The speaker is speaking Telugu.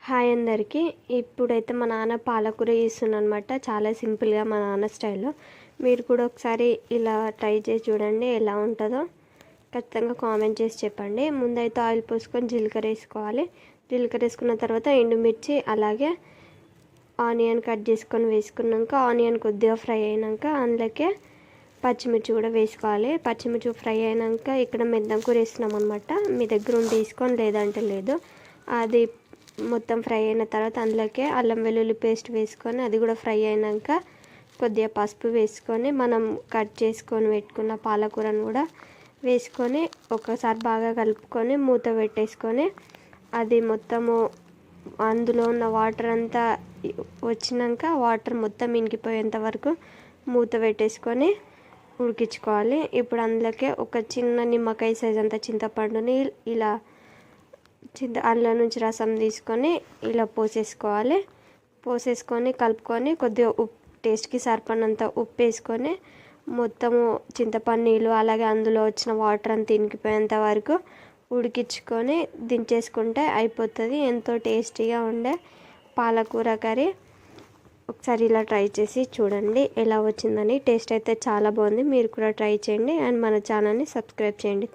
హాయ్ అందరికీ. ఇప్పుడైతే మా నాన్న పాలకూర చేస్తున్నానమాట. చాలా సింపుల్గా మా నాన్న స్టైల్లో. మీరు కూడా ఒకసారి ఇలా ట్రై చేసి చూడండి, ఎలా ఉంటుందో ఖచ్చితంగా కామెంట్ చేసి చెప్పండి. ముందైతే ఆయిల్ పోసుకొని జీలకర్ర వేసుకోవాలి. జీలకర్ర వేసుకున్న తర్వాత ఎండుమిర్చి అలాగే ఆనియన్ కట్ చేసుకొని వేసుకున్నాక ఆనియన్ కొద్దిగా ఫ్రై అయినాక అందులోకే పచ్చిమిర్చి కూడా వేసుకోవాలి. పచ్చిమిర్చి ఫ్రై అయినాక ఇక్కడ మెంతం కూర వేస్తున్నాం అనమాట. మీ దగ్గర ఉండి తీసుకొని లేదంటే లేదు. అది మొత్తం ఫ్రై అయిన తర్వాత అందులోకి అల్లం వెల్లుల్లి పేస్ట్ వేసుకొని అది కూడా ఫ్రై అయినాక కొద్దిగా పసుపు వేసుకొని మనం కట్ చేసుకొని పెట్టుకున్న పాలకూరను కూడా వేసుకొని ఒకసారి బాగా కలుపుకొని మూత పెట్టేసుకొని అది మొత్తము అందులో ఉన్న వాటర్ అంతా వచ్చినాక వాటర్ మొత్తం ఇంకిపోయేంత వరకు మూత పెట్టేసుకొని ఉడికించుకోవాలి. ఇప్పుడు అందులోకి ఒక చిన్న నిమ్మకాయ సైజ్ అంత చింతపండుని ఇలా అందులో నుంచి రసం తీసుకొని ఇలా పోసేసుకొని కలుపుకొని కొద్దిగా టేస్ట్కి సరిపడినంత ఉప్పు వేసుకొని మొత్తము చింతపండు నీళ్ళు అలాగే అందులో వచ్చిన వాటర్ అంతా ఇంకిపోయేంత వరకు ఉడికించుకొని దించేసుకుంటే అయిపోతుంది. ఎంతో టేస్టీగా ఉండే పాలకూర కర్రీ. ఒకసారి ఇలా ట్రై చేసి చూడండి ఎలా వచ్చిందని. టేస్ట్ అయితే చాలా బాగుంది. మీరు కూడా ట్రై చేయండి అండ్ మన ఛానల్ని సబ్స్క్రైబ్ చేయండి.